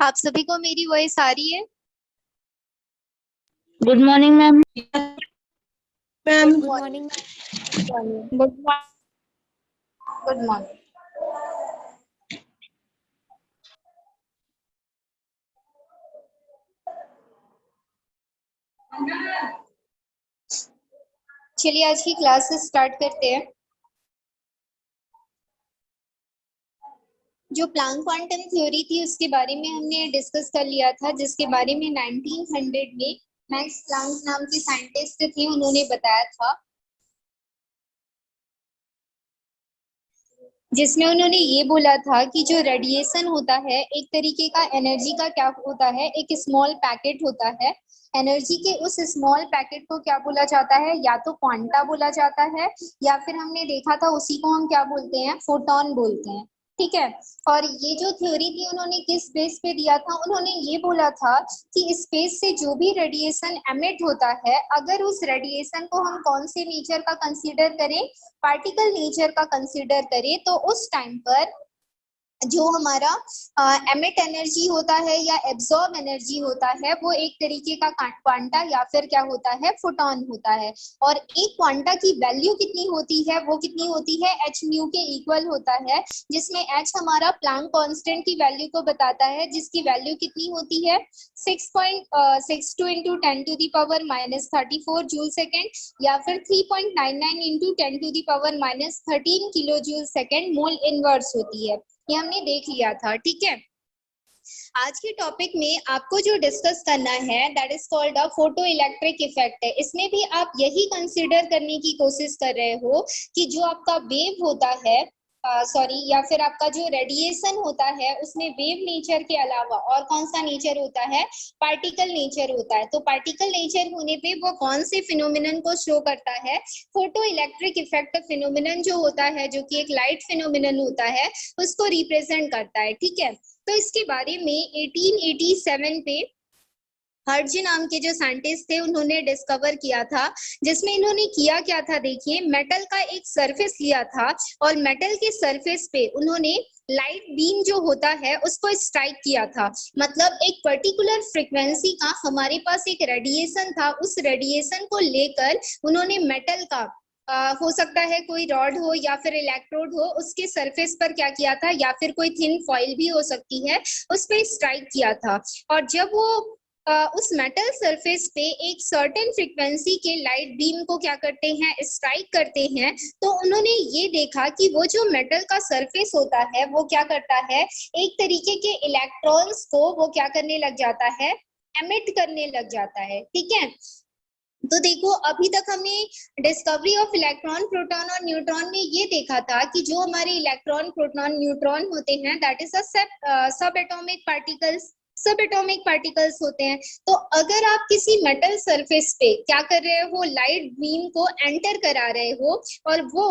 आप सभी को मेरी वॉइस आ रही है? Good morning ma'am. Ma'am good morning. Good good morning. चलिए आज की क्लास स्टार्ट करते हैं। जो प्लैंक क्वांटम थ्योरी थी उसके बारे में हमने डिस्कस कर लिया था, जिसके बारे में 1900 में मैक्स प्लैंक नाम के साइंटिस्ट थे, उन्होंने बताया था, जिसमें उन्होंने ये बोला था कि जो रेडिएशन होता है एक तरीके का एनर्जी का क्या होता है, एक स्मॉल पैकेट होता है। एनर्जी के उस स्मॉल पैकेट को क्या बोला जाता है, या तो क्वांटा बोला जाता है, या फिर हमने देखा था उसी को हम क्या बोलते हैं, फोटोन बोलते हैं। ठीक है। और ये जो थ्योरी थी उन्होंने किस बेस पे दिया था, उन्होंने ये बोला था कि स्पेस से जो भी रेडिएशन एमिट होता है, अगर उस रेडिएशन को हम कौन से नेचर का कंसीडर करें, पार्टिकल नेचर का कंसीडर करें, तो उस टाइम पर जो हमारा एमिट एनर्जी होता है या एब्जॉर्ब एनर्जी होता है वो एक तरीके का क्वांटा या फिर क्या होता है, फोटोन होता है। और एक क्वांटा की वैल्यू कितनी होती है, वो कितनी होती है, एच म्यू के इक्वल होता है, जिसमें एच हमारा प्लैंक कांस्टेंट की वैल्यू को बताता है, जिसकी वैल्यू कितनी होती है 6.62 इंटू 10⁻⁻34 जूल सेकेंड, या फिर 3.99 into 10⁻⁻13 kilo joule second mole inverse होती है। ये हमने देख लिया था। ठीक है। आज के टॉपिक में आपको जो डिस्कस करना है that is called a photo electric effect है। इसमें भी आप यही कंसीडर करने की कोशिश कर रहे हो कि जो आपका वेव होता है या फिर आपका जो रेडिएशन होता है उसमें वेव नेचर के अलावा और कौन सा नेचर होता है, पार्टिकल नेचर होता है। तो पार्टिकल नेचर होने पे वो कौन से फिनोमिनन को शो करता है, फोटो इलेक्ट्रिक इफेक्ट फिनोमिनन जो होता है, जो कि एक लाइट फिनोमिनन होता है, उसको रिप्रेजेंट करता है। ठीक है। तो इसके बारे में 1887 पे हर्ट्ज नाम के जो साइंटिस्ट थे उन्होंने डिस्कवर किया था, जिसमें इन्होंने किया क्या था, देखिए मेटल का एक सरफेस लिया था और मेटल के सरफेस पे उन्होंने लाइट बीम जो होता है उसको स्ट्राइक किया था। मतलब एक पर्टिकुलर फ्रीक्वेंसी का हमारे पास एक रेडिएशन था, उस रेडिएशन को लेकर उन्होंने मेटल का हो सकता है कोई रॉड हो या फिर इलेक्ट्रोड हो, उसके सरफेस पर क्या किया था, या फिर कोई थिन फॉइल भी हो सकती है, उस पर स्ट्राइक किया था। और जब वो उस मेटल सरफेस पे एक सर्टेन फ्रीक्वेंसी के लाइट बीम को क्या करते हैं, स्ट्राइक करते हैं, तो उन्होंने ये देखा कि वो जो मेटल का सरफेस होता है वो क्या करता है, एक तरीके के इलेक्ट्रॉन्स को वो क्या करने लग जाता है, एमिट करने लग जाता है। ठीक है। तो देखो अभी तक हमने डिस्कवरी ऑफ इलेक्ट्रॉन, प्रोटॉन और न्यूट्रॉन में ये देखा था कि जो हमारे इलेक्ट्रॉन, प्रोटॉन, न्यूट्रॉन होते हैं दैट इज सब एटॉमिक पार्टिकल्स होते हैं। तो अगर आप किसी मेटल सरफेस पे क्या कर रहे हो, लाइट बीम को एंटर करा रहे हो, और वो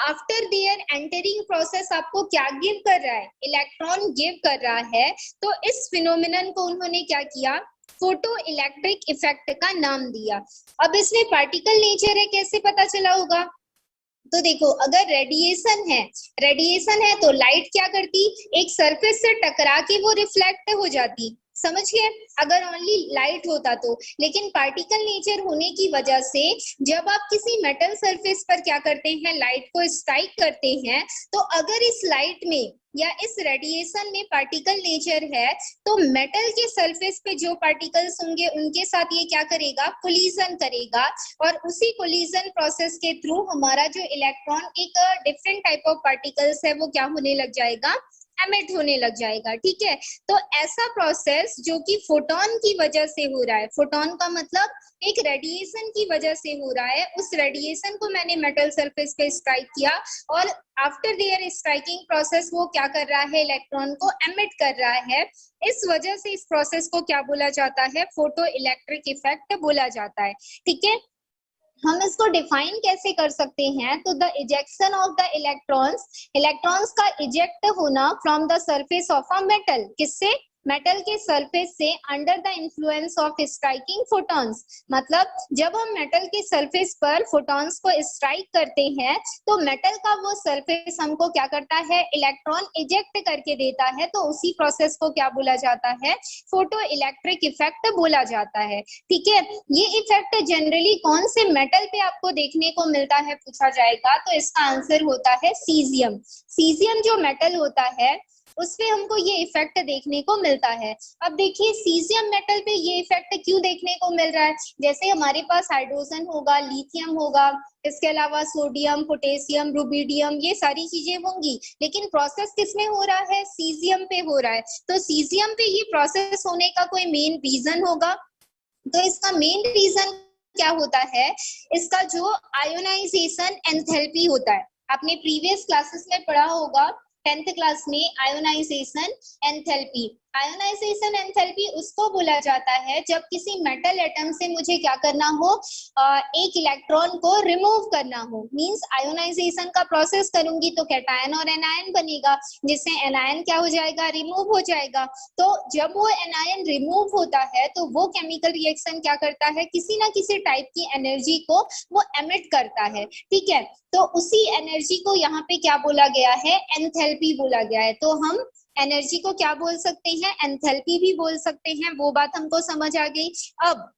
आफ्टर देयर एंटरिंग प्रोसेस आपको क्या गिव कर रहा है, इलेक्ट्रॉन गिव कर रहा है, तो इस फिनोमिनन को उन्होंने क्या किया, फोटो इलेक्ट्रिक इफेक्ट का नाम दिया। अब इसमें पार्टिकल नेचर है, कैसे पता चला होगा, तो देखो अगर रेडिएशन है तो लाइट क्या करती, एक सरफेस से टकरा के वो रिफ्लेक्ट हो जाती, समझ गए, अगर ओनली लाइट होता तो। लेकिन पार्टिकल नेचर होने की वजह से जब आप किसी मेटल सरफेस पर क्या करते हैं, लाइट को स्ट्राइक करते हैं, तो अगर इस लाइट में या इस रेडिएशन में पार्टिकल नेचर है, तो मेटल के सरफेस पे जो पार्टिकल्स होंगे उनके साथ ये क्या करेगा, कोलिजन करेगा, और उसी कोलिजन प्रोसेस के थ्रू हमारा जो इलेक्ट्रॉन एक डिफरेंट टाइप ऑफ पार्टिकल्स है वो क्या होने लग जाएगा, एमिट होने लग जाएगा, ठीक है। तो ऐसा प्रोसेस जो कि फोटोन की वजह से हो रहा है, फोटोन का मतलब एक रेडिएशन की वजह से हो रहा है, उस रेडिएशन को मैंने मेटल सरफेस पे स्ट्राइक किया और आफ्टर देयर स्ट्राइकिंग प्रोसेस वो क्या कर रहा है, इलेक्ट्रॉन को एमिट कर रहा है। इस वजह से इस प्रोसेस को क्या बोला जाता है, फोटो इलेक्ट्रिक इफेक्ट बोला जाता है, ठीक है। हम इसको डिफाइन कैसे कर सकते हैं, तो the ejection of the electrons, electrons का इजेक्ट होना from the surface of a metal, किससे, मेटल के सरफेस से, under the influence of striking photons, मतलब जब हम मेटल के सरफेस पर फोटॉन्स को स्ट्राइक करते हैं तो मेटल का वो सरफेस हमको क्या करता है, इलेक्ट्रॉन इजेक्ट करके देता है, तो उसी प्रोसेस को क्या बोला जाता है, फोटो इलेक्ट्रिक इफेक्ट बोला जाता है, ठीक है। ये इफेक्ट जनरली कौन से मेटल पे आपको देखने को मिलता है पूछा जाएगा, तो इसका आंसर होता है सीजियम। सीजियम जो मेटल होता है उसपे हमको ये इफेक्ट देखने को मिलता है। अब देखिए सीजियम मेटल पे ये इफेक्ट क्यों देखने को मिल रहा है, जैसे हमारे पास हाइड्रोजन होगा, लिथियम होगा, इसके अलावा सोडियम, पोटेशियम, रुबिडियम, ये सारी चीजें होंगी, लेकिन प्रोसेस किसमें हो रहा है, सीजियम पे हो रहा है। तो सीजियम पे ये प्रोसेस होने का कोई मेन रीजन होगा, तो इसका मेन रीजन क्या होता है, इसका जो आयोनाइजेशन एंथैल्पी होता है, आपने प्रीवियस क्लासेस में पढ़ा होगा 10th क्लास में, आयोनाइजेशन एंथैल्पी। आयोनाइजेशन एंथैल्पी उसको बोला जाता है जब किसी मेटल एटम से मुझे क्या करना हो, एक इलेक्ट्रॉन को रिमूव करना हो, मींस आयोनाइजेशन का प्रोसेस करूंगी तो कैटायन और एनायन बनेगा, जिससे एनायन क्या हो जाएगा, रिमूव हो जाएगा। तो जब वो एनायन रिमूव होता है तो वो केमिकल रिएक्शन क्या करता है, किसी ना किसी टाइप की एनर्जी को वो एमिट करता है, ठीक है। तो उसी एनर्जी को यहाँ पे क्या बोला गया है, एंथैल्पी बोला गया है। तो हम एनर्जी को क्या बोल सकते हैं, एंथैल्पी भी बोल सकते हैं, वो बात हमको समझ आ गई। अब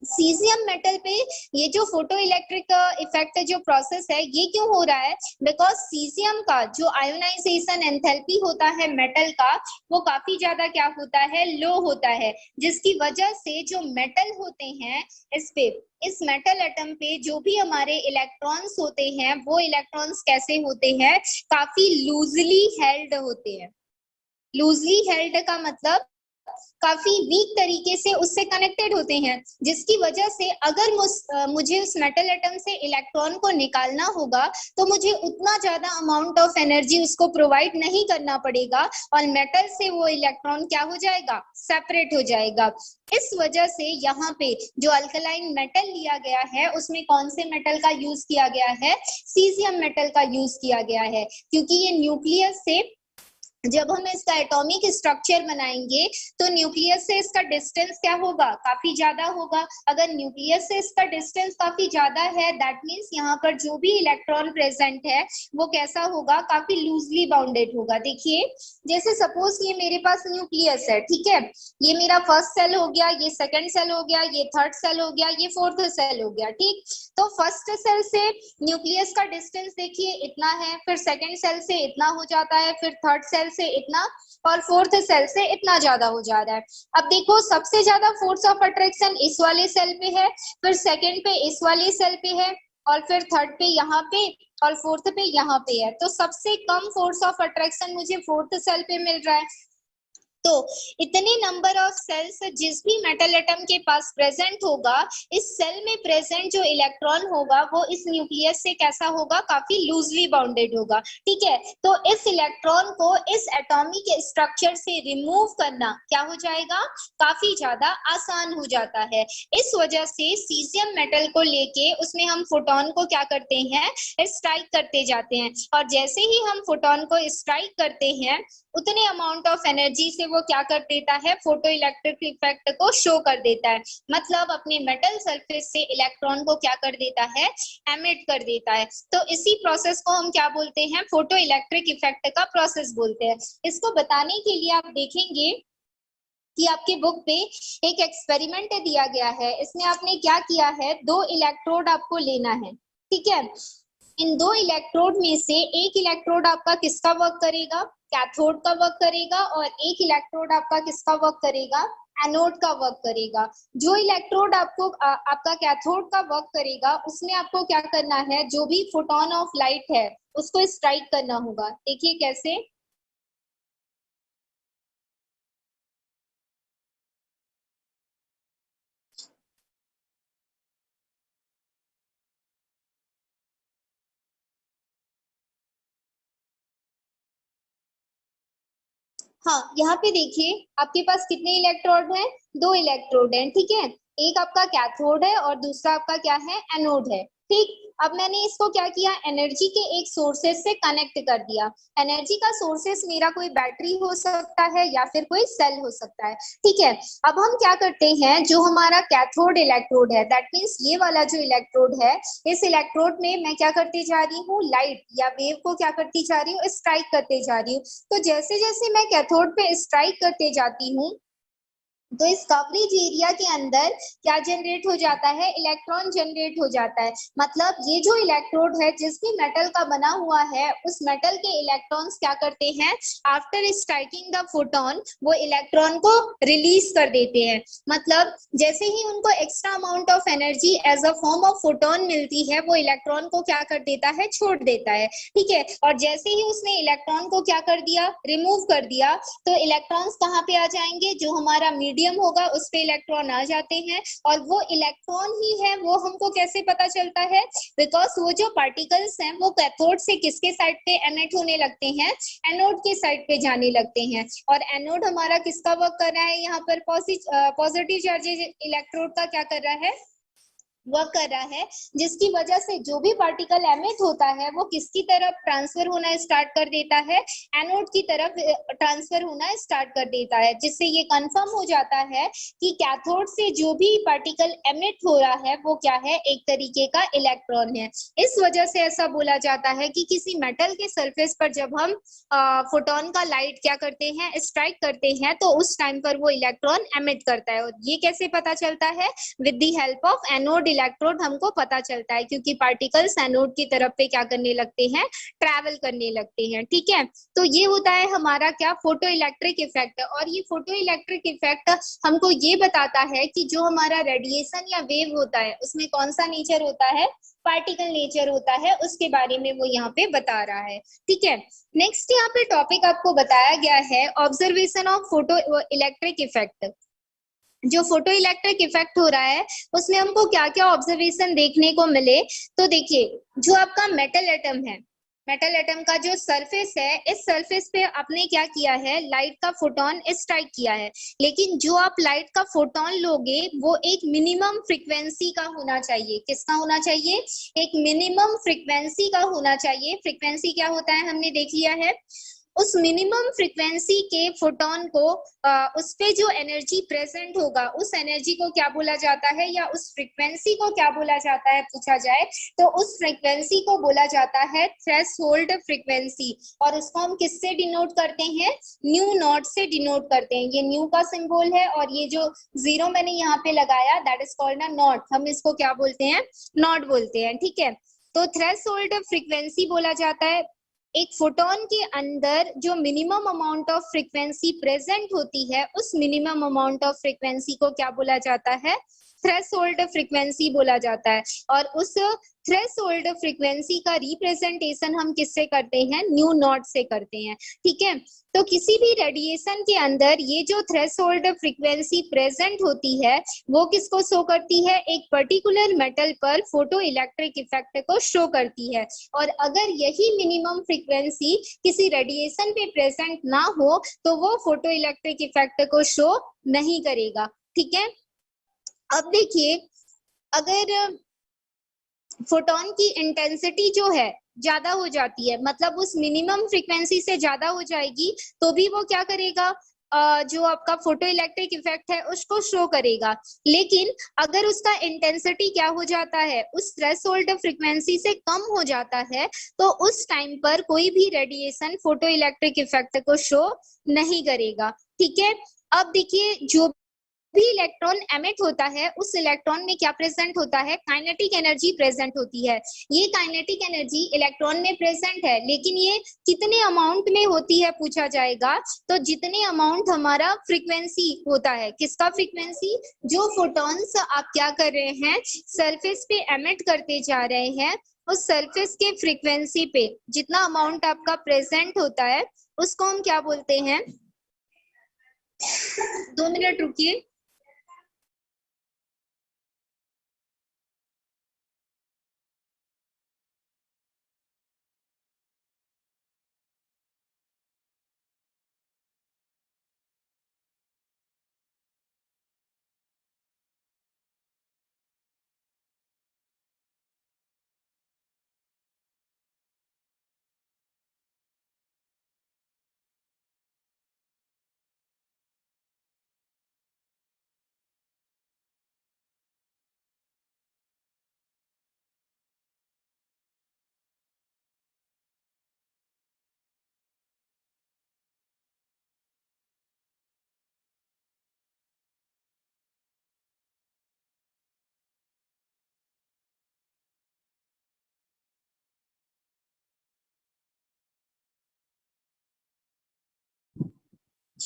सीजियम मेटल पे ये जो फोटो इलेक्ट्रिक इफेक्ट जो प्रोसेस है ये क्यों हो रहा है, बिकॉज सीजियम का जो आयोनाइजेशन एंथैल्पी होता है मेटल का, वो काफी ज्यादा क्या होता है, लो होता है, जिसकी वजह से जो मेटल होते हैं इस पे, इस मेटल एटम पे जो भी हमारे इलेक्ट्रॉन्स होते हैं वो इलेक्ट्रॉन्स कैसे होते हैं, काफी लूजली हेल्ड होते हैं। लूजली हेल्ड का मतलब काफी वीक तरीके से उससे कनेक्टेड होते हैं, जिसकी वजह से अगर मुझे उस मेटल एटम से इलेक्ट्रॉन को निकालना होगा तो मुझे उतना ज्यादा अमाउंट ऑफ एनर्जी उसको प्रोवाइड नहीं करना पड़ेगा और मेटल से वो इलेक्ट्रॉन क्या हो जाएगा, सेपरेट हो जाएगा। इस वजह से यहाँ पे जो अल्कलाइन मेटल लिया गया है उसमें कौन से मेटल का यूज किया गया है, सीजियम मेटल का यूज किया गया है, क्योंकि ये न्यूक्लियस से जब हम इसका एटॉमिक स्ट्रक्चर बनाएंगे तो न्यूक्लियस से इसका डिस्टेंस क्या होगा, काफी ज्यादा होगा। अगर न्यूक्लियस से इसका डिस्टेंस काफी ज्यादा है दैट मींस यहाँ पर जो भी इलेक्ट्रॉन प्रेजेंट है वो कैसा होगा, काफी लूजली बाउंडेड होगा। देखिए जैसे सपोज ये मेरे पास न्यूक्लियस है, ठीक है, ये मेरा फर्स्ट सेल हो गया, ये सेकंड सेल हो गया, ये थर्ड सेल हो गया, ये फोर्थ सेल हो गया, ठीक। तो फर्स्ट सेल से न्यूक्लियस का डिस्टेंस देखिए इतना है, फिर सेकंड सेल से इतना हो जाता है, फिर थर्ड सेल से इतना और फोर्थ सेल से इतना ज्यादा हो जा रहा है। अब देखो सबसे ज्यादा फोर्स ऑफ अट्रैक्शन इस वाले सेल पे है, फिर सेकंड पे इस वाले सेल पे है, और फिर थर्ड पे यहाँ पे, और फोर्थ पे यहाँ पे है। तो सबसे कम फोर्स ऑफ अट्रैक्शन मुझे फोर्थ सेल पे मिल रहा है। तो इतने नंबर ऑफ सेल्स जिस भी मेटल एटम के पास प्रेजेंट होगा, इस सेल में प्रेजेंट जो इलेक्ट्रॉन होगा वो इस न्यूक्लियस से कैसा होगा, काफी लूजली बाउंडेड होगा, ठीक है। तो इस इलेक्ट्रॉन को इस एटॉमिक स्ट्रक्चर से रिमूव करना क्या हो जाएगा, काफी ज्यादा आसान हो जाता है। इस वजह से सीजियम मेटल को लेके उसमें हम फोटोन को क्या करते हैं, स्ट्राइक करते जाते हैं, और जैसे ही हम फोटोन को स्ट्राइक करते हैं उतने अमाउंट ऑफ एनर्जी से वो क्या कर देता है, फोटो इलेक्ट्रिक इफेक्ट को शो कर देता है, मतलब अपने मेटल सरफेस से इलेक्ट्रॉन को क्या कर देता है, एमिट कर देता है। तो इसी प्रोसेस को हम क्या बोलते हैं, फोटो इलेक्ट्रिक इफेक्ट का प्रोसेस बोलते हैं। इसको बताने के लिए आप देखेंगे कि आपके बुक पे एक एक्सपेरिमेंट दिया गया है, इसमें आपने क्या किया है, 2 इलेक्ट्रोड आपको लेना है, ठीक है। इन 2 इलेक्ट्रोड में से एक इलेक्ट्रोड आपका किसका वर्क करेगा, कैथोड का वर्क करेगा, और एक इलेक्ट्रोड आपका किसका वर्क करेगा, एनोड का वर्क करेगा। जो इलेक्ट्रोड आपको आपका कैथोड का वर्क करेगा उसमें आपको क्या करना है, जो भी फोटोन ऑफ लाइट है उसको स्ट्राइक करना होगा। देखिए कैसे, हाँ, यहाँ पे देखिए आपके पास कितने इलेक्ट्रोड हैं? 2 इलेक्ट्रोड हैं, ठीक है। एक आपका कैथोड है और दूसरा आपका क्या है? एनोड है, ठीक। अब मैंने इसको क्या किया? एनर्जी के एक सोर्सेस से कनेक्ट कर दिया। एनर्जी का सोर्सेस मेरा कोई बैटरी हो सकता है या फिर कोई सेल हो सकता है, ठीक है। अब हम क्या करते हैं, जो हमारा कैथोड इलेक्ट्रोड है, दैट मीन्स ये वाला जो इलेक्ट्रोड है, इस इलेक्ट्रोड में मैं क्या करते जा रही हूँ? लाइट या वेव को क्या करती जा रही हूँ? स्ट्राइक करते जा रही हूँ। तो जैसे जैसे मैं कैथोड पे स्ट्राइक करते जाती हूँ, तो इस कवरेज एरिया के अंदर क्या जनरेट हो जाता है? इलेक्ट्रॉन जनरेट हो जाता है। मतलब ये जो इलेक्ट्रोड है, जिस भी मेटल का बना हुआ है, उस मेटल के इलेक्ट्रॉन्स क्या करते हैं? आफ्टर स्ट्राइकिंग द फोटोन, वो इलेक्ट्रॉन को रिलीज कर देते हैं। मतलब जैसे ही उनको extra amount of energy as a form of photon मिलती है, वो इलेक्ट्रॉन को क्या कर देता है? छोड़ देता है, ठीक है। और जैसे ही उसने इलेक्ट्रॉन को क्या कर दिया? रिमूव कर दिया, तो इलेक्ट्रॉन्स कहाँ पे आ जाएंगे? जो हमारा मीडियम होगा उस पे इलेक्ट्रॉन आ जाते हैं। और वो इलेक्ट्रॉन ही है, वो हमको कैसे पता चलता है? बिकॉज वो जो पार्टिकल्स हैं वो कैथोड से किसके साइड पे एमिट होने लगते हैं? एनोड के साइड पे जाने लगते हैं। और एनोड हमारा किसका वर्क कर रहा है? यहाँ पर पॉजिटिव चार्जेज इलेक्ट्रोड का क्या कर रहा है? वर्क कर रहा है, जिसकी वजह से जो भी पार्टिकल एमिट होता है वो किसकी तरफ ट्रांसफर होना स्टार्ट कर देता है? एनोड की तरफ ट्रांसफर होना स्टार्ट कर देता है, जिससे ये कंफर्म हो जाता है कि कैथोड से जो भी पार्टिकल एमिट हो रहा है वो क्या है? एक तरीके का इलेक्ट्रॉन है। इस वजह से ऐसा बोला जाता है कि किसी मेटल के सरफेस पर जब हम फोटोन का लाइट क्या करते हैं? स्ट्राइक करते हैं, तो उस टाइम पर वो इलेक्ट्रॉन एमिट करता है। और ये कैसे पता चलता है? With the help of anode electrode हमको पता चलता है, क्योंकि पार्टिकल्स एनोड की तरफ पे क्या करने लगते हैं? ट्रैवल करने लगते हैं, ठीक है। तो ये होता है हमारा क्या? Photo electric effect. और ये फोटो इलेक्ट्रिक इफेक्ट हमको ये बताता है कि जो हमारा रेडिएशन या वेव होता है उसमें कौन सा नेचर होता है? पार्टिकल नेचर होता है, उसके बारे में वो यहाँ पे बता रहा है, ठीक है। नेक्स्ट यहाँ पे टॉपिक आपको बताया गया है observation of photo electric effect. जो फोटो इलेक्ट्रिक इफेक्ट हो रहा है उसमें हमको क्या क्या ऑब्जर्वेशन देखने को मिले? तो देखिए, जो आपका मेटल एटम है, मेटल एटम का जो सरफेस है, इस सरफेस पे आपने क्या किया है? लाइट का फोटोन स्ट्राइक किया है। लेकिन जो आप लाइट का फोटोन लोगे वो एक मिनिमम फ्रीक्वेंसी का होना चाहिए। किसका होना चाहिए? एक मिनिमम फ्रीक्वेंसी का होना चाहिए। फ्रीक्वेंसी क्या होता है हमने देख लिया है। उस मिनिमम फ्रीक्वेंसी के फोटोन को उस पे जो एनर्जी प्रेजेंट होगा, उस एनर्जी को क्या बोला जाता है, या उस फ्रीक्वेंसी को क्या बोला जाता है पूछा जाए, तो उस फ्रीक्वेंसी को बोला जाता है थ्रेशोल्ड फ्रीक्वेंसी। और उसको हम किससे डिनोट करते हैं? न्यू नॉट से डिनोट करते हैं। ये न्यू का सिंबल है, और ये जो जीरो मैंने यहाँ पे लगाया that is called a not. हम इसको क्या बोलते हैं? नॉट बोलते हैं, ठीक है। तो थ्रेशोल्ड फ्रीक्वेंसी बोला जाता है एक फोटोन के अंदर जो minimum amount of frequency present होती है, उस मिनिमम अमाउंट ऑफ फ्रीक्वेंसी को क्या बोला जाता है? थ्रेशोल्ड फ्रीक्वेंसी बोला जाता है। और उस थ्रेशोल्ड फ्रीक्वेंसी का रिप्रेजेंटेशन हम किससे करते हैं? न्यू नॉट से करते हैं, ठीक है। तो किसी भी रेडिएशन के अंदर ये जो थ्रेशोल्ड फ्रीक्वेंसी प्रेजेंट होती है वो किसको शो करती है? एक पर्टिकुलर मेटल पर फोटो इलेक्ट्रिक इफेक्ट को शो करती है। और अगर यही मिनिमम फ्रीक्वेंसी किसी रेडिएशन पे प्रेजेंट ना हो तो वो फोटो इलेक्ट्रिक इफेक्ट को शो नहीं करेगा, ठीक है। अब देखिए, अगर फोटोन की इंटेंसिटी जो है ज्यादा हो जाती है, मतलब उस मिनिमम फ्रीक्वेंसी से ज्यादा हो जाएगी, तो भी वो क्या करेगा? जो आपका फोटो इलेक्ट्रिक इफेक्ट है उसको शो करेगा। लेकिन अगर उसका इंटेंसिटी क्या हो जाता है? उस थ्रेशोल्ड फ्रीक्वेंसी से कम हो जाता है, तो उस टाइम पर कोई भी रेडिएशन फोटो इलेक्ट्रिक इफेक्ट को शो नहीं करेगा, ठीक है। अब देखिए, जो भी इलेक्ट्रॉन एमिट होता है उस इलेक्ट्रॉन में क्या प्रेजेंट होता है? काइनेटिक एनर्जी प्रेजेंट होती है। ये काइनेटिक एनर्जी इलेक्ट्रॉन में प्रेजेंट है, लेकिन ये कितने अमाउंट में होती है पूछा जाएगा, तो जितने अमाउंट हमारा फ्रीक्वेंसी होता है। किसका फ्रीक्वेंसी? जो फोटॉन्स आप क्या कर रहे हैं? सरफेस पे एमिट करते जा रहे हैं, उस सरफेस के फ्रीक्वेंसी पे जितना अमाउंट आपका प्रेजेंट होता है उसको हम क्या बोलते हैं? 2 मिनट रुकिए।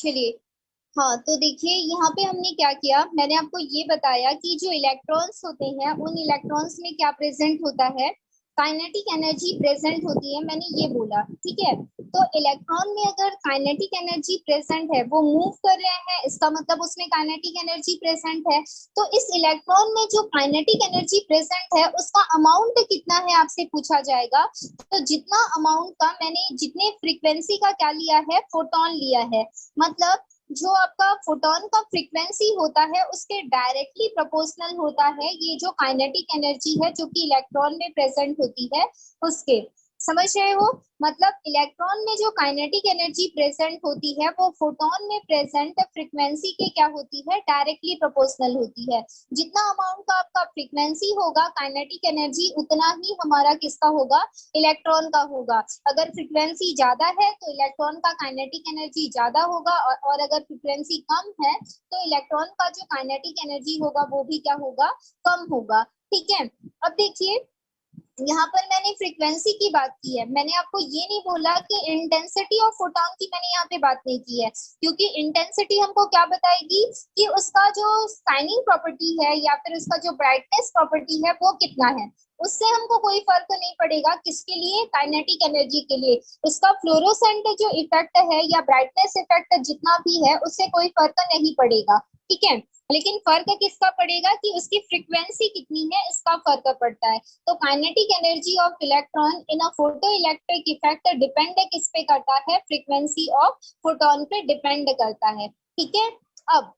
चलिए, हाँ तो देखिए यहाँ पे हमने क्या किया, मैंने आपको ये बताया कि जो इलेक्ट्रॉन्स होते हैं उन इलेक्ट्रॉन्स में क्या प्रेजेंट होता है, काइनेटिक एनर्जी प्रेजेंट होती है, मैंने ये बोला। ठीक है, तो इलेक्ट्रॉन में अगर काइनेटिक एनर्जी प्रेजेंट है, वो मूव कर रहे हैं, इसका मतलब उसमें काइनेटिक एनर्जी प्रेजेंट है। तो इस इलेक्ट्रॉन में जो काइनेटिक एनर्जी प्रेजेंट है उसका अमाउंट कितना है आपसे पूछा जाएगा। तो जितना अमाउंट का मैंने जितने फ्रीक्वेंसी का क्या लिया है, फोटोन लिया है, मतलब जो आपका फोटोन का फ्रीक्वेंसी होता है उसके डायरेक्टली प्रोपोर्शनल होता है ये जो काइनेटिक एनर्जी है जो कि इलेक्ट्रॉन में प्रेजेंट होती है उसके। समझ रहे हो, मतलब इलेक्ट्रॉन में जो काइनेटिक एनर्जी प्रेजेंट होती है वो फोटोन में प्रेजेंट फ्रीक्वेंसी के क्या होती है, डायरेक्टली प्रोपोर्शनल होती है। जितना अमाउंट का आपका फ्रीक्वेंसी होगा काइनेटिक एनर्जी उतना ही हमारा किसका होगा, इलेक्ट्रॉन का होगा। अगर फ्रीक्वेंसी ज्यादा है तो इलेक्ट्रॉन का काइनेटिक एनर्जी ज्यादा होगा, और अगर फ्रीक्वेंसी कम है तो इलेक्ट्रॉन का जो काइनेटिक एनर्जी होगा वो भी क्या होगा, कम होगा। ठीक है, अब देखिए यहाँ पर मैंने फ्रीक्वेंसी की बात की है, मैंने आपको ये नहीं बोला कि इंटेंसिटी ऑफ फोटोन की मैंने यहाँ पे बात नहीं की है, क्योंकि इंटेंसिटी हमको क्या बताएगी कि उसका जो शाइनिंग प्रॉपर्टी है या फिर उसका जो ब्राइटनेस प्रॉपर्टी है वो कितना है, उससे हमको कोई फर्क नहीं पड़ेगा। किसके लिए, काइनेटिक एनर्जी के लिए। उसका फ्लोरोसेंट जो इफेक्ट है या ब्राइटनेस इफेक्ट जितना भी है उससे कोई फर्क नहीं पड़ेगा। ठीक है, लेकिन फर्क किसका पड़ेगा कि उसकी फ्रीक्वेंसी कितनी है, इसका फर्क पड़ता है। तो kinetic energy of electron in a photo electric effect depend किस पे करता है, फ्रीक्वेंसी ऑफ फोटोन पे डिपेंड करता है। ठीक है, अब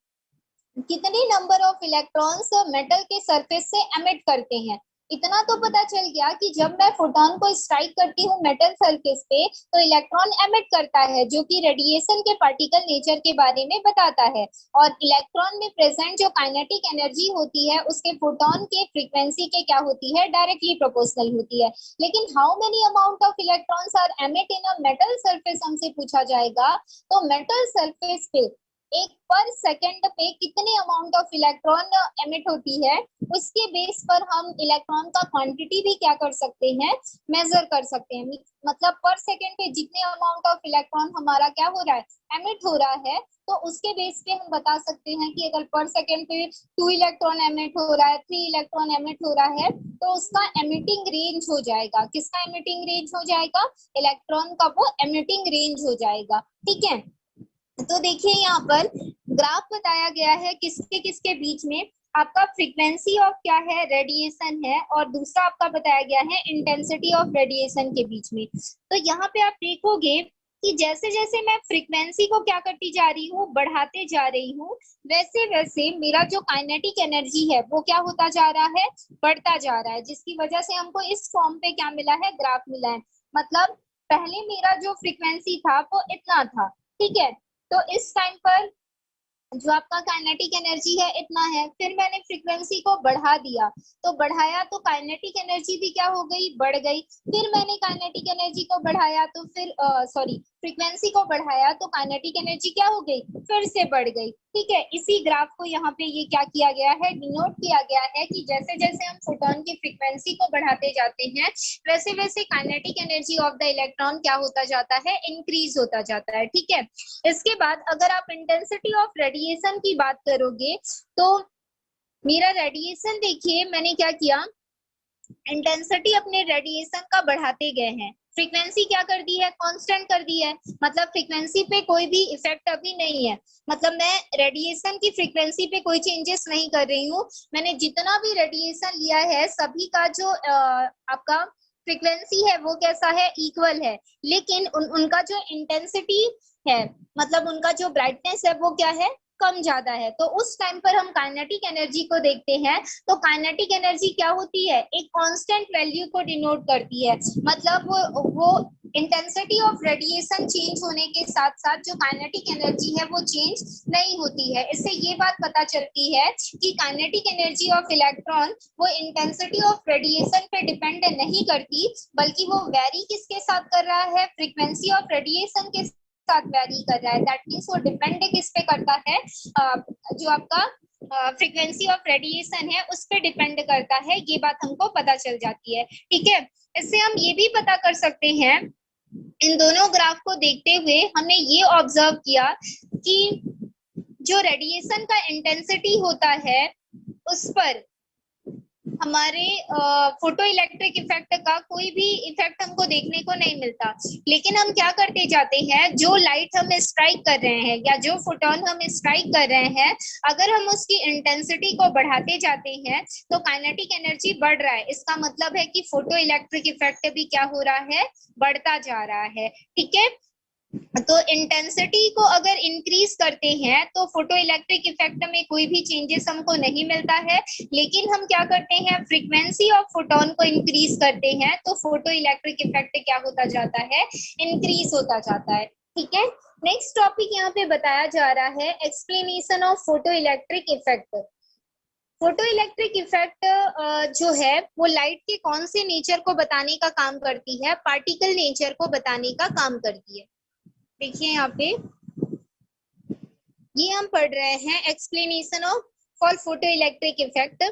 कितने नंबर ऑफ इलेक्ट्रॉन्स मेटल के सरफेस से एमिट करते हैं, इतना तो पता चल गया कि जब मैं फोटोन को स्ट्राइक करती हूँ मेटल सरफेस पे तो इलेक्ट्रॉन एमिट करता है, जो कि रेडिएशन के पार्टिकल नेचर के बारे में बताता है। और इलेक्ट्रॉन में प्रेजेंट जो काइनेटिक एनर्जी होती है उसके फोटोन के फ्रीक्वेंसी के क्या होती है, डायरेक्टली प्रोपोर्शनल होती है। लेकिन how many amount of electrons are emit in a metal surface हमसे पूछा जाएगा, तो मेटल सरफेस पे एक पर सेकंड पे कितने अमाउंट ऑफ इलेक्ट्रॉन एमिट होती है, उसके बेस पर हम इलेक्ट्रॉन का क्वांटिटी भी क्या कर सकते हैं, मेजर कर सकते हैं। मतलब पर सेकंड पे जितने अमाउंट ऑफ इलेक्ट्रॉन हमारा क्या हो रहा है, एमिट हो रहा है, तो उसके बेस पे हम बता सकते हैं कि अगर पर सेकंड पे 2 इलेक्ट्रॉन एमिट हो रहा है, 3 इलेक्ट्रॉन एमिट हो रहा है, तो उसका एमिटिंग रेंज हो जाएगा, किसका एमिटिंग रेंज हो जाएगा, इलेक्ट्रॉन का वो एमिटिंग रेंज हो जाएगा। ठीक है, तो देखिए यहाँ पर ग्राफ बताया गया है किसके किसके बीच में, आपका फ्रीक्वेंसी ऑफ क्या है, रेडिएशन है, और दूसरा आपका बताया गया है इंटेंसिटी ऑफ रेडिएशन के बीच में। तो यहाँ पे आप देखोगे कि जैसे जैसे मैं फ्रीक्वेंसी को क्या करती जा रही हूँ, बढ़ाते जा रही हूँ, वैसे वैसे मेरा जो काइनेटिक एनर्जी है वो क्या होता जा रहा है, बढ़ता जा रहा है, जिसकी वजह से हमको इस फॉर्म पे क्या मिला है, ग्राफ मिला है। मतलब पहले मेरा जो फ्रीक्वेंसी था वो इतना था, ठीक है, तो इस टाइम पर जो आपका काइनेटिक एनर्जी है इतना है, फिर मैंने फ्रीक्वेंसी को बढ़ा दिया, तो बढ़ाया तो काइनेटिक एनर्जी भी क्या हो गई, बढ़ गई। फिर मैंने काइनेटिक एनर्जी को बढ़ाया तो फिर सॉरी फ्रीक्वेंसी को बढ़ाया तो काइनेटिक एनर्जी क्या हो गई, फिर से बढ़ गई। ठीक है, इसी ग्राफ को यहाँ पे ये क्या किया गया है, डिनोट किया गया है कि जैसे जैसे हम फोटोन की फ्रीक्वेंसी को बढ़ाते जाते हैं वैसे वैसे kinetic energy of the electron क्या होता जाता है, इंक्रीज होता जाता है। ठीक है, इसके बाद अगर आप इंटेंसिटी ऑफ रेडिएशन की बात करोगे तो मेरा रेडिएशन देखिए मैंने क्या किया, इंटेंसिटी अपने रेडिएशन का बढ़ाते गए हैं, फ्रीक्वेंसी क्या कर दी है, कांस्टेंट कर दी है, मतलब फ्रीक्वेंसी पे कोई भी इफेक्ट अभी नहीं है, मतलब मैं रेडिएशन की फ्रीक्वेंसी पे कोई चेंजेस नहीं कर रही हूँ। मैंने जितना भी रेडिएशन लिया है सभी का जो आपका फ्रीक्वेंसी है वो कैसा है, इक्वल है, लेकिन उनका जो इंटेंसिटी है, मतलब उनका जो ब्राइटनेस है वो क्या है, कम ज्यादा है। तो उस टाइम पर हम काइनेटिक एनर्जी को देखते हैं, तो काइनेटिक एनर्जी क्या होती है, एक कांस्टेंट वैल्यू को डिनोट करती है, मतलब वो इंटेंसिटी ऑफ रेडिएशन चेंज होने के साथ साथ जो काइनेटिक एनर्जी है वो चेंज नहीं होती है। इससे ये बात पता चलती है कि काइनेटिक एनर्जी ऑफ इलेक्ट्रॉन वो इंटेंसिटी ऑफ रेडिएशन पे डिपेंड नहीं करती, बल्कि वो वेरी किसके साथ कर रहा है, फ्रीक्वेंसी ऑफ रेडिएशन के साथ वेरी कर रहा है। दैट मींस वो डिपेंड किस पे करता है, जो आपका फ्रीक्वेंसी ऑफ रेडिएशन है उस पे डिपेंड करता है, ये बात हमको पता चल जाती है। ठीक है, इससे हम ये भी पता कर सकते हैं इन दोनों ग्राफ को देखते हुए हमने ये ऑब्जर्व किया कि जो रेडिएशन का इंटेंसिटी होता है उस पर हमारे फोटो इलेक्ट्रिक इफेक्ट का कोई भी इफेक्ट हमको देखने को नहीं मिलता। लेकिन हम क्या करते जाते हैं, जो लाइट हम स्ट्राइक कर रहे हैं या जो फोटोन हम स्ट्राइक कर रहे हैं, अगर हम उसकी इंटेंसिटी को बढ़ाते जाते हैं तो काइनेटिक एनर्जी बढ़ रहा है। इसका मतलब है कि फोटो इलेक्ट्रिक इफेक्ट भी क्या हो रहा है, बढ़ता जा रहा है। ठीक है, तो इंटेंसिटी को अगर इंक्रीज करते हैं तो फोटो इलेक्ट्रिक इफेक्ट में कोई भी चेंजेस हमको नहीं मिलता है। लेकिन हम क्या करते हैं, फ्रीक्वेंसी ऑफ फोटोन को इंक्रीज करते हैं तो फोटो इलेक्ट्रिक इफेक्ट क्या होता जाता है, इंक्रीज होता जाता है। ठीक है, नेक्स्ट टॉपिक यहाँ पे बताया जा रहा है explanation of photo electric effect. Photo electric effect जो है वो लाइट के कौन से नेचर को बताने का काम करती है, पार्टिकल नेचर को बताने का काम करती है। देखिए यहाँ पे ये हम पढ़ रहे हैं explanation of for photo electric effect.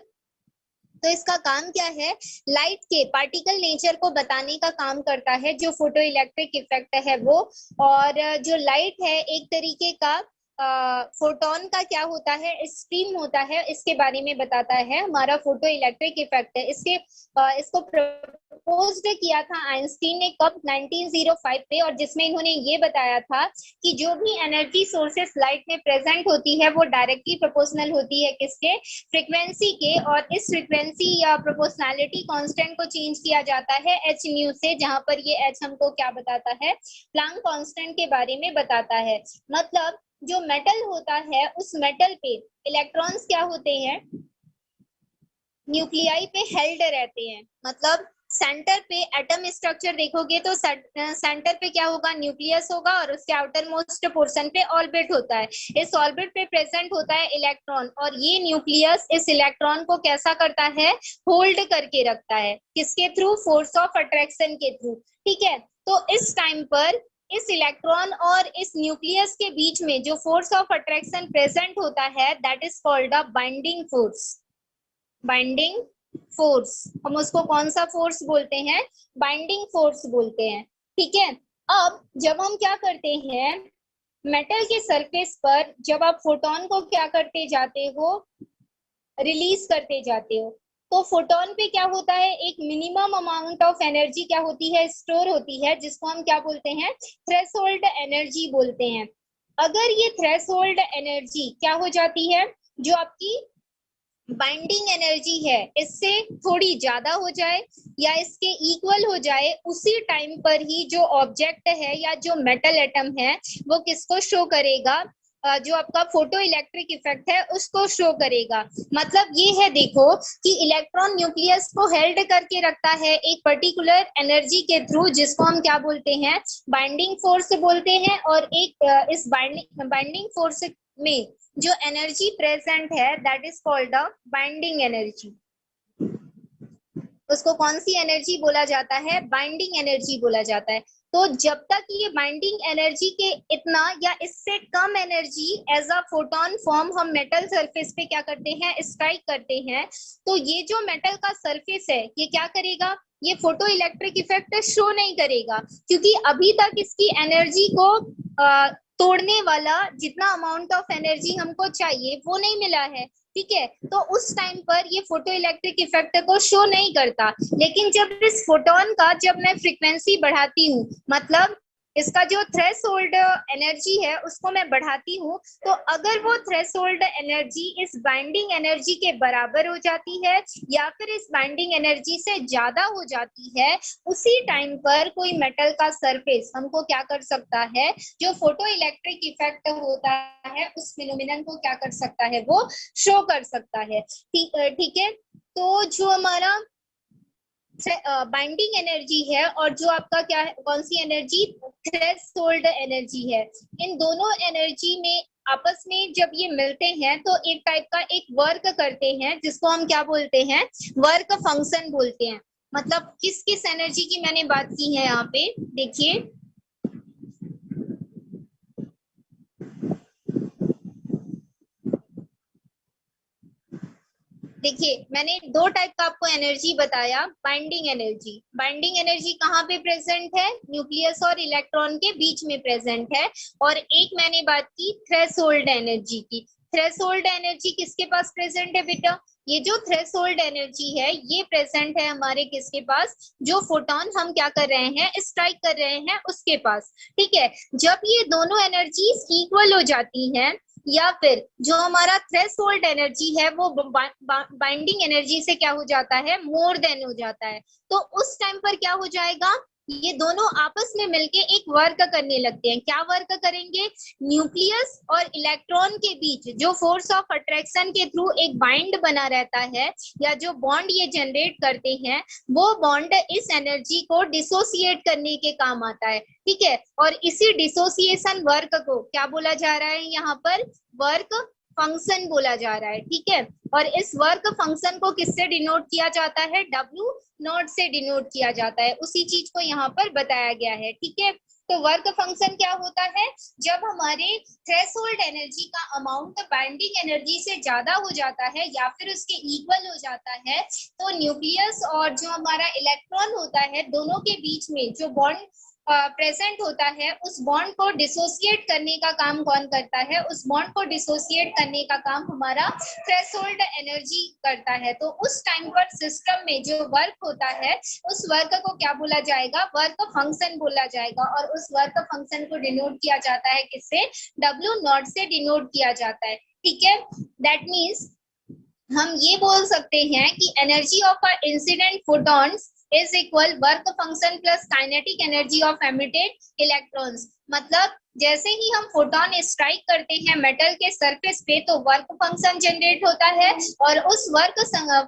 तो इसका काम क्या है, लाइट के पार्टिकल नेचर को बताने का काम करता है जो फोटो इलेक्ट्रिक इफेक्ट है वो। और जो लाइट है एक तरीके का फोटोन का क्या होता है, स्ट्रीम होता है, इसके बारे में बताता है हमारा फोटो इलेक्ट्रिक इफेक्ट है। इसको प्रपोज्ड किया था आइंस्टीन ने कब, 1905 पे, और जिसमें इन्होंने ये बताया था कि जो भी एनर्जी सोर्सेस लाइट में प्रेजेंट होती है वो डायरेक्टली प्रोपोर्शनल होती है किसके, फ्रीक्वेंसी के। और इस फ्रीक्वेंसी या प्रोपोर्शनैलिटी कांस्टेंट को चेंज किया जाता है एच न्यू से, जहां पर ये एच हमको क्या बताता है, प्लैंक कांस्टेंट के बारे में बताता है। मतलब जो मेटल होता है उस मेटल पे इलेक्ट्रॉन्स क्या होते हैं, न्यूक्लियाई पे हेल्ड रहते हैं। मतलब सेंटर पे एटम स्ट्रक्चर देखोगे तो सेंटर पे क्या होगा, न्यूक्लियस होगा, और उसके आउटर मोस्ट पोर्शन पे ऑर्बिट होता है। इस ऑर्बिट पे प्रेजेंट होता है इलेक्ट्रॉन, और ये न्यूक्लियस इस इलेक्ट्रॉन को कैसा करता है, होल्ड करके रखता है, किसके थ्रू, फोर्स ऑफ अट्रैक्शन के थ्रू। ठीक है, तो इस टाइम पर इस इलेक्ट्रॉन और इस न्यूक्लियस के बीच में जो फोर्स ऑफ अट्रैक्शन प्रेजेंट होता है that is called a binding force. Binding force, हम उसको कौन सा फोर्स बोलते हैं, बाइंडिंग फोर्स बोलते हैं। ठीक है, अब जब हम क्या करते हैं, मेटल के सरफेस पर जब आप फोटोन को क्या करते जाते हो, रिलीज करते जाते हो, तो फोटोन पे क्या होता है, एक मिनिमम अमाउंट ऑफ एनर्जी क्या होती है, स्टोर होती है, जिसको हम क्या बोलते हैं, थ्रेशोल्ड एनर्जी बोलते हैं। अगर ये थ्रेशोल्ड एनर्जी क्या हो जाती है, जो आपकी बाइंडिंग एनर्जी है इससे थोड़ी ज्यादा हो जाए या इसके इक्वल हो जाए, उसी टाइम पर ही जो ऑब्जेक्ट है या जो मेटल एटम है वो किसको शो करेगा, जो आपका फोटो इलेक्ट्रिक इफेक्ट है उसको शो करेगा। मतलब ये है, देखो कि इलेक्ट्रॉन न्यूक्लियस को हेल्ड करके रखता है एक पर्टिकुलर एनर्जी के थ्रू, जिसको हम क्या बोलते हैं, बाइंडिंग फोर्स बोलते हैं। और एक इस बाइंडिंग फोर्स में जो एनर्जी प्रेजेंट है that is called a binding energy. उसको कौन सी एनर्जी बोला जाता है, बाइंडिंग एनर्जी बोला जाता है। तो जब तक ये बाइंडिंग एनर्जी के इतना या इससे कम energy as a photon form हम मेटल सरफेस पे क्या करते हैं, स्ट्राइक करते हैं, तो ये जो मेटल का सरफेस है ये क्या करेगा, ये फोटो इलेक्ट्रिक इफेक्ट शो नहीं करेगा, क्योंकि अभी तक इसकी एनर्जी को तोड़ने वाला जितना अमाउंट ऑफ एनर्जी हमको चाहिए वो नहीं मिला है। ठीक है, तो उस टाइम पर ये फोटो इलेक्ट्रिक इफेक्ट को शो नहीं करता। लेकिन जब इस फोटोन का जब मैं फ्रीक्वेंसी बढ़ाती हूँ, मतलब इसका जो थ्रेशोल्ड एनर्जी है उसको मैं बढ़ाती हूँ, तो अगर वो थ्रेशोल्ड एनर्जी इस बाइंडिंग एनर्जी के बराबर हो जाती है या फिर इस बाइंडिंग एनर्जी से ज्यादा हो जाती है, उसी टाइम पर कोई मेटल का सरफेस हमको क्या कर सकता है, जो फोटो इलेक्ट्रिक इफेक्ट होता है उस फिनोमिनन को क्या कर सकता है, वो शो कर सकता है। ठीक है, तो जो हमारा बाइंडिंग एनर्जी है और जो आपका क्या है, कौन सी एनर्जी, थ्रेशोल्ड एनर्जी है, इन दोनों एनर्जी में आपस में जब ये मिलते हैं तो एक टाइप का एक वर्क करते हैं, जिसको हम क्या बोलते हैं, वर्क फंक्शन बोलते हैं। मतलब किस किस एनर्जी की मैंने बात की है यहाँ पे, देखिए देखिए मैंने दो टाइप का आपको एनर्जी बताया। बाइंडिंग एनर्जी कहाँ पे प्रेजेंट है? न्यूक्लियस और इलेक्ट्रॉन के बीच में प्रेजेंट है। और एक मैंने बात की थ्रेशोल्ड एनर्जी की। थ्रेशोल्ड एनर्जी किसके पास प्रेजेंट है बेटा? ये जो थ्रेशोल्ड एनर्जी है ये प्रेजेंट है हमारे किसके पास? जो फोटोन हम क्या कर रहे हैं, स्ट्राइक कर रहे हैं, उसके पास। ठीक है, जब ये दोनों एनर्जीज इक्वल हो जाती हैं या फिर जो हमारा थ्रेशोल्ड एनर्जी है वो बाइंडिंग एनर्जी से क्या हो जाता है, मोर देन हो जाता है, तो उस टाइम पर क्या हो जाएगा, ये दोनों आपस में मिलके एक वर्क करने लगते हैं। क्या वर्क करेंगे? न्यूक्लियस और इलेक्ट्रॉन के बीच जो फोर्स ऑफ अट्रैक्शन के थ्रू एक बाइंड बना रहता है या जो बॉन्ड ये जनरेट करते हैं, वो बॉन्ड इस एनर्जी को डिसोसिएट करने के काम आता है। ठीक है, और इसी डिसोसिएशन वर्क को क्या बोला जा रहा है यहाँ पर? वर्क फंक्शन बोला जा रहा है। ठीक है, और इस वर्क फंक्शन को किससे डिनोट किया जाता है? W नॉट से डिनोट किया जाता है। उसी चीज को यहाँ पर बताया गया है। ठीक है, तो वर्क फंक्शन क्या होता है? जब हमारे थ्रेशोल्ड एनर्जी का अमाउंट बाइंडिंग एनर्जी से ज्यादा हो जाता है या फिर उसके इक्वल हो जाता है, तो न्यूक्लियस और जो हमारा इलेक्ट्रॉन होता है, दोनों के बीच में जो बॉन्ड प्रेजेंट होता है, उस बॉन्ड को डिसोसिएट करने का काम कौन करता है? उस बॉन्ड को डिसोसिएट करने का काम हमारा थ्रेशोल्ड एनर्जी करता है। तो उस टाइम पर सिस्टम में जो वर्क होता है, उस वर्क को क्या बोला जाएगा? वर्क फंक्शन बोला जाएगा। और उस वर्क फंक्शन को डिनोट किया जाता है किससे? W नॉट से डिनोट किया जाता है। ठीक है, दैट मीन्स हम ये बोल सकते हैं कि energy of a incident photons is equal work function plus kinetic energy of emitted electrons. मतलब जैसे ही हम फोटोन स्ट्राइक करते हैं मेटल के सरफेस पे, तो वर्क फंक्शन जनरेट होता है और उस वर्क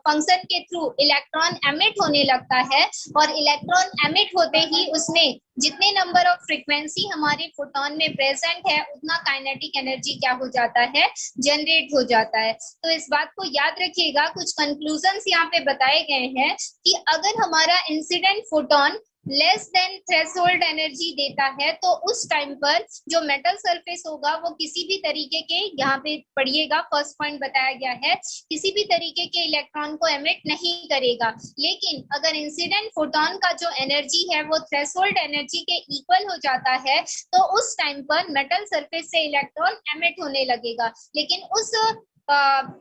फंक्शन के थ्रू इलेक्ट्रॉन एमिट होने लगता है। और इलेक्ट्रॉन एमिट होते ही उसमें जितने नंबर ऑफ फ्रीक्वेंसी हमारे फोटोन में प्रेजेंट है, उतना काइनेटिक एनर्जी क्या हो जाता है? जनरेट हो जाता है। तो इस बात को याद रखिएगा। कुछ कंक्लूजन्स यहाँ पे बताए गए हैं कि अगर हमारा incident photon less than threshold energy देता है, तो उस टाइम पर जो मेटल सरफेस होगा वो किसी भी तरीके के, यहाँ पे पढ़िएगा फर्स्ट पॉइंट बताया गया है, किसी भी तरीके के इलेक्ट्रॉन को एमिट नहीं करेगा। लेकिन अगर इंसिडेंट फोटोन का जो एनर्जी है वो थ्रेशोल्ड एनर्जी के इक्वल हो जाता है, तो उस टाइम पर मेटल सरफेस से इलेक्ट्रॉन एमिट होने लगेगा। लेकिन उस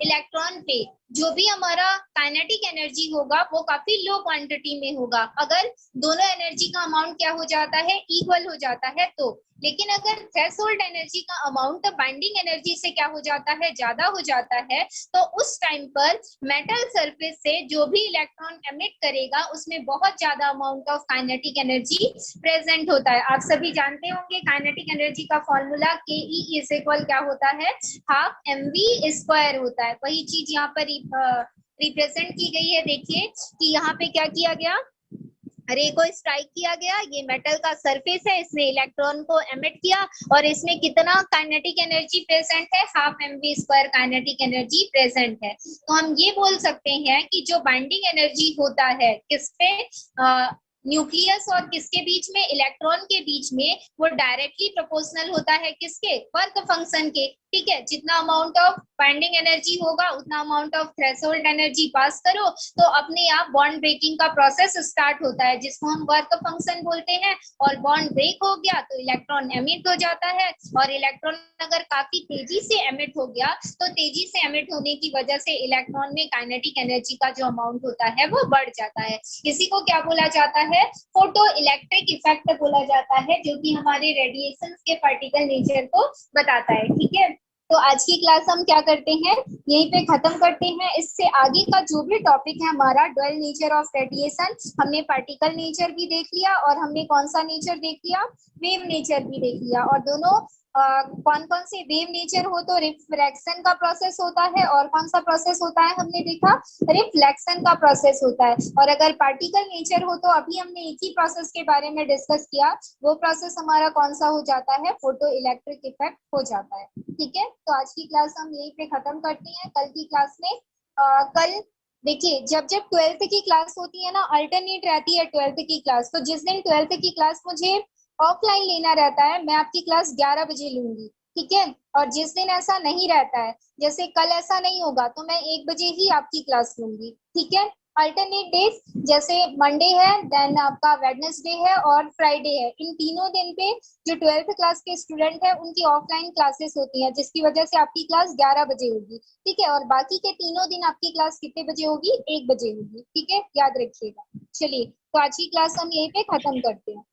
इलेक्ट्रॉन पे जो भी हमारा काइनेटिक एनर्जी होगा वो काफी लो क्वांटिटी में होगा, अगर दोनों एनर्जी का अमाउंट क्या हो जाता है? इक्वल हो जाता है तो। लेकिन अगर थ्रेशोल्ड एनर्जी का अमाउंट बाइंडिंग एनर्जी से क्या हो जाता है? ज्यादा हो जाता है, तो उस टाइम पर मेटल सरफेस से जो भी इलेक्ट्रॉन एमिट करेगा उसमें बहुत ज्यादा amount of kinetic energy present होता है। आप सभी जानते होंगे काइनेटिक एनर्जी का फॉर्मूला KE इज इक्वल क्या होता है? हाफ mv² होता है। वही चीज यहाँ पर रिप्रेजेंट की गई है। देखिए कि यहाँ पे क्या किया गया, रे को स्ट्राइक किया गया, ये मेटल का सरफेस है, इसने इलेक्ट्रॉन को एमिट किया और इसमें कितना काइनेटिक एनर्जी प्रेजेंट है? Half mv² kinetic energy present है। तो हम ये बोल सकते हैं कि जो बाइंडिंग एनर्जी होता है किसपे? न्यूक्लियस और किसके बीच में? इलेक्ट्रॉन के बीच में, वो डायरेक्टली प्रोपोर्शनल होता है किसके? वर्क फंक्शन के। ठीक है, जितना अमाउंट ऑफ बाइंडिंग एनर्जी होगा उतना अमाउंट ऑफ थ्रेशोल्ड एनर्जी पास करो तो अपने आप बॉन्ड ब्रेकिंग का प्रोसेस स्टार्ट होता है, जिसको हम वर्क फंक्शन बोलते हैं। और बॉन्ड ब्रेक हो गया तो इलेक्ट्रॉन एमिट हो जाता है, और इलेक्ट्रॉन अगर काफी तेजी से एमिट हो गया तो तेजी से एमिट होने की वजह से इलेक्ट्रॉन में काइनेटिक एनर्जी का जो अमाउंट होता है वो बढ़ जाता है। इसी को क्या बोला जाता है? फोटो इलेक्ट्रिक इफेक्ट बोला जाता है, जो कि हमारे रेडिएशन के पार्टिकल नेचर को बताता है। ठीक है, तो आज की क्लास हम क्या करते हैं, यहीं पे खत्म करते हैं। इससे आगे का जो भी टॉपिक है हमारा ड्वेल नेचर ऑफ रेडिएशन, हमने पार्टिकल नेचर भी देख लिया और हमने कौन सा नेचर देख लिया? वेव नेचर भी देख लिया। और दोनों कौन कौन से वेव नेचर हो तो रिफ्रैक्शन का प्रोसेस होता है, और कौन सा प्रोसेस होता है हमने देखा? रिफ्लेक्शन का प्रोसेस होता है। और अगर पार्टिकल नेचर हो तो अभी हमने एक ही प्रोसेस के बारे में डिस्कस किया, वो प्रोसेस हमारा कौन सा हो जाता है? फोटो इलेक्ट्रिक इफेक्ट हो जाता है। ठीक है, तो आज की क्लास हम यहीं पे खत्म करते हैं। कल की क्लास में कल देखिए, जब जब 12th की क्लास होती है ना, अल्टरनेट रहती है 12th की क्लास, तो जिस दिन 12th की क्लास मुझे ऑफलाइन लेना रहता है, मैं आपकी क्लास 11 बजे लूंगी। ठीक है। और जिस दिन ऐसा नहीं रहता है, जैसे कल ऐसा नहीं होगा तो मैं 1 बजे ही आपकी क्लास लूंगी, ठीक है। अल्टरनेट डेज, जैसे मंडे है, देन आपका वेडनेसडे है और फ्राइडे है, इन तीनों दिन पे जो 12th क्लास के स्टूडेंट है उनकी ऑफलाइन क्लासेस होती हैं, जिसकी वजह से आपकी क्लास 11 बजे होगी, ठीक है। और बाकी के तीनों दिन आपकी क्लास कितने बजे होगी? 1 बजे होगी, ठीक है, याद रखिएगा। चलिए, तो आज की क्लास हम यहीं पे खत्म करते हैं।